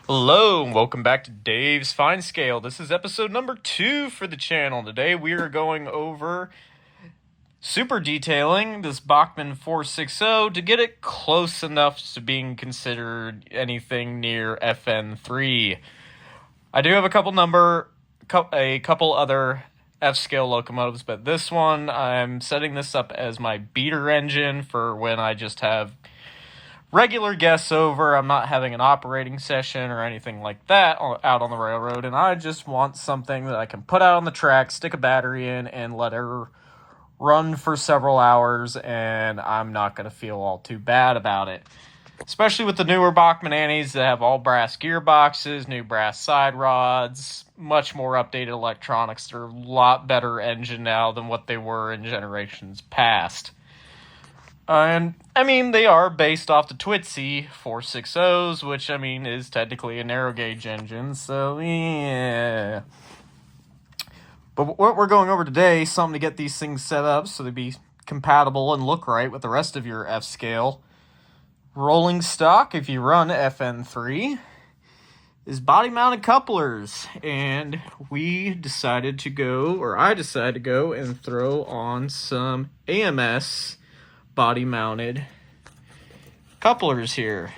Hello, and welcome back to Dave's Fine Scale. This is episode number 2 for the channel. Today we are going over super detailing this Bachmann 460 to get it close enough to being considered anything near FN3. I do have a couple other F-scale locomotives, but this one, I'm setting this up as my beater engine for when I just have regular guests over. I'm not having an operating session or anything like that out on the railroad, and I just want something that I can put out on the track, stick a battery in, and let her run for several hours, and I'm not going to feel all too bad about it. Especially with the newer Bachmann Annies that have all brass gearboxes, new brass side rods, much more updated electronics. They're a lot better engine now than what they were in generations past. And, they are based off the Twitsy 460s, which, is technically a narrow gauge engine, so, yeah. But what we're going over today is something to get these things set up so they be compatible and look right with the rest of your F-scale. Rolling stock, if you run FN3, is body-mounted couplers, and I decided to go and throw on some AMS body-mounted couplers here.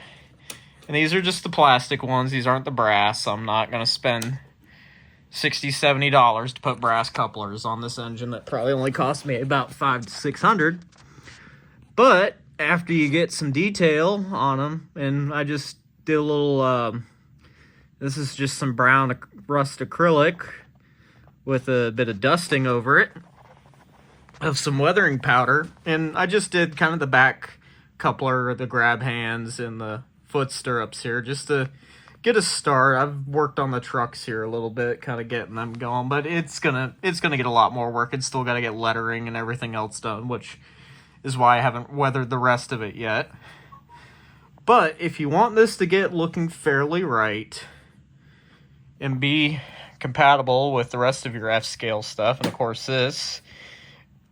And these are just the plastic ones. These aren't the brass. I'm not going to spend $60, $70 to put brass couplers on this engine that probably only cost me about $500 to $600. But after you get some detail on them, and I just did a little, this is just some brown rust acrylic with a bit of dusting over it of some weathering powder, and I just did kind of the back coupler, the grab hands, and the foot stirrups here just to get a start. I've worked on the trucks here a little bit, kind of getting them going, but it's gonna get a lot more work. It's still got to get lettering and everything else done, which is why I haven't weathered the rest of it yet. But if you want this to get looking fairly right and be compatible with the rest of your F-scale stuff, and of course this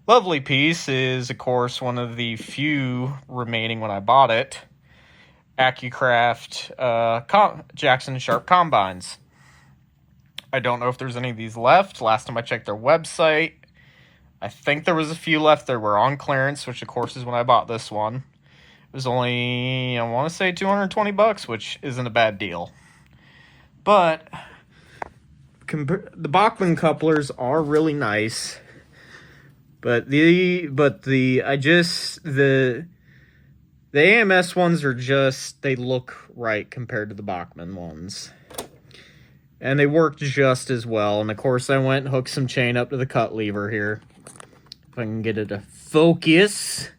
lovely piece is, of course, one of the few remaining when I bought it, AccuCraft Jackson Sharp Combines. I don't know if there's any of these left. Last time I checked their website, I think there was a few left that were on clearance, which of course is when I bought this one. It was only, I want to say $220, which isn't a bad deal. But the Bachmann couplers are really nice. But the AMS ones are just, they look right compared to the Bachmann ones. And they work just as well. And of course I went and hooked some chain up to the cut lever here. If I can get it to focus.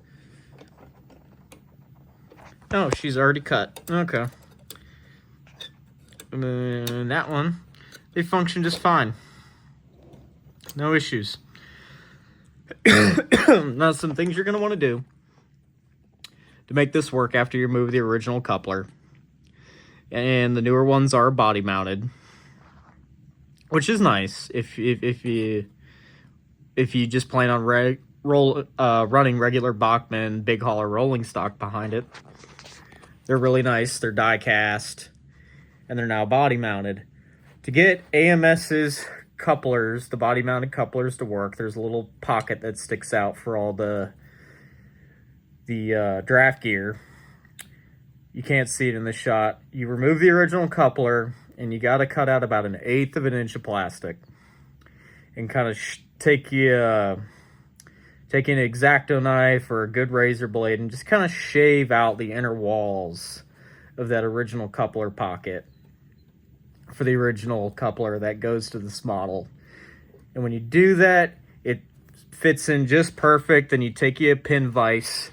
Oh, she's already cut. Okay. And that one, they function just fine. No issues. Now, some things you're going to want to do to make this work after you remove the original coupler. And the newer ones are body mounted, which is nice if you just plan on running regular Bachmann big hauler rolling stock behind it. They're really nice. They're die cast, and they're now body mounted. To get AMS's couplers, the body mounted couplers, to work, there's a little pocket that sticks out for all the draft gear. You can't see it in the shot. You remove the original coupler, and you got to cut out about 1/8 of an inch of plastic, and kind of take an X-Acto knife or a good razor blade and just kind of shave out the inner walls of that original coupler pocket for the original coupler that goes to this model. And when you do that, it fits in just perfect. And you take you a pin vise,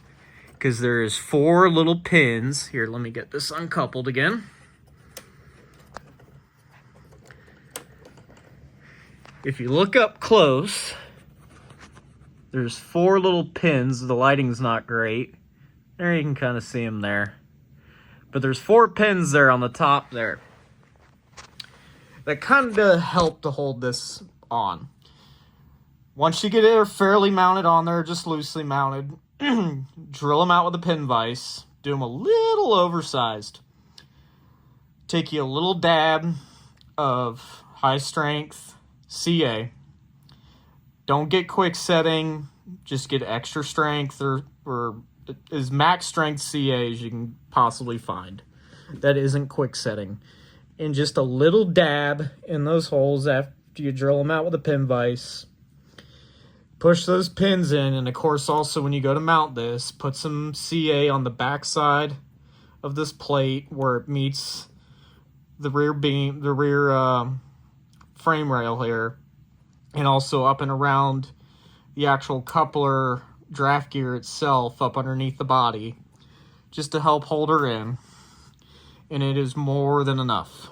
because there is 4 little pins. Here, let me get this uncoupled again. If you look up close, there's 4 little pins. The lighting's not great. There, you can kind of see them there. But there's 4 pins there on the top there that kind of help to hold this on. Once you get it fairly mounted on there, just loosely mounted, drill them out with a pin vise. Do them a little oversized. take you a little dab of high strength CA. Don't get quick setting, just get extra strength or as max strength CA as you can possibly find. That isn't quick setting. And just a little dab in those holes after you drill them out with a pin vise. Push those pins in, and of course also when you go to mount this, put some CA on the back side of this plate where it meets the rear beam, the rear frame rail here, and also up and around the actual coupler draft gear itself up underneath the body, just to help hold her in. And it is more than enough,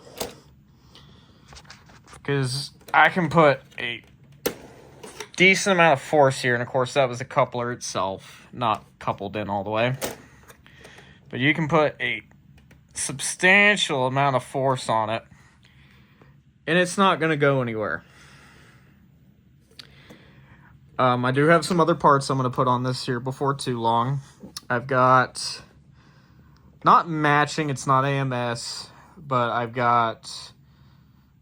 because I can put a decent amount of force here, and of course that was the coupler itself, not coupled in all the way, but you can put a substantial amount of force on it and it's not going to go anywhere. I do have some other parts I'm going to put on this here before too long. I've got, not matching, it's not AMS, but I've got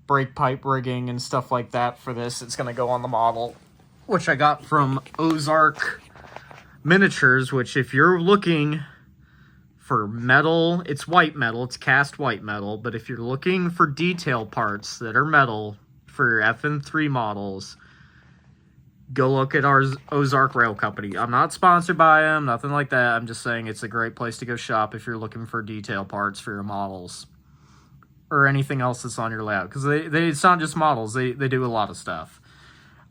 brake pipe rigging and stuff like that for this. It's going to go on the model, which I got from Ozark Miniatures, which if you're looking for metal, it's white metal, it's cast white metal, but if you're looking for detail parts that are metal for your FN3 models, go look at our Ozark Rail Company. I'm not sponsored by them, nothing like that. I'm just saying it's a great place to go shop if you're looking for detail parts for your models or anything else that's on your layout. Because it's not just models, they do a lot of stuff.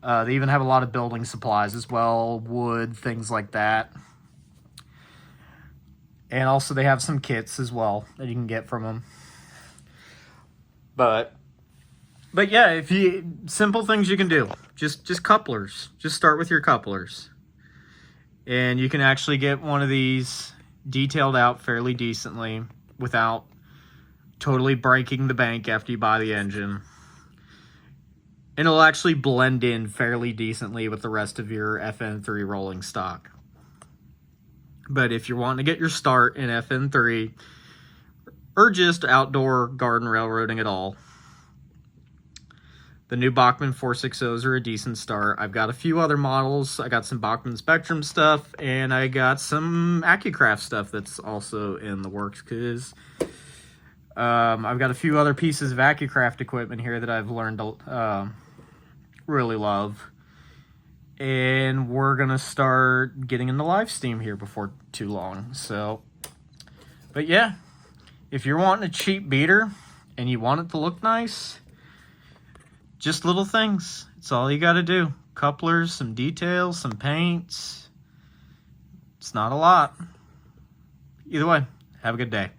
They even have a lot of building supplies as well, wood, things like that. And also they have some kits as well that you can get from them. But yeah, if you simple things you can do. Just couplers. Just start with your couplers. And you can actually get one of these detailed out fairly decently without totally breaking the bank after you buy the engine. And it'll actually blend in fairly decently with the rest of your FN3 rolling stock. But if you're wanting to get your start in FN3 or just outdoor garden railroading at all, the new Bachmann 460s are a decent start. I've got a few other models. I got some Bachmann Spectrum stuff, and I got some AccuCraft stuff that's also in the works, because I've got a few other pieces of AccuCraft equipment here that I've learned to really love. And we're going to start getting into live steam here before too long. So, but yeah, if you're wanting a cheap beater and you want it to look nice, just little things. It's all you got to do. Couplers, some details, some paints. It's not a lot. Either way, have a good day.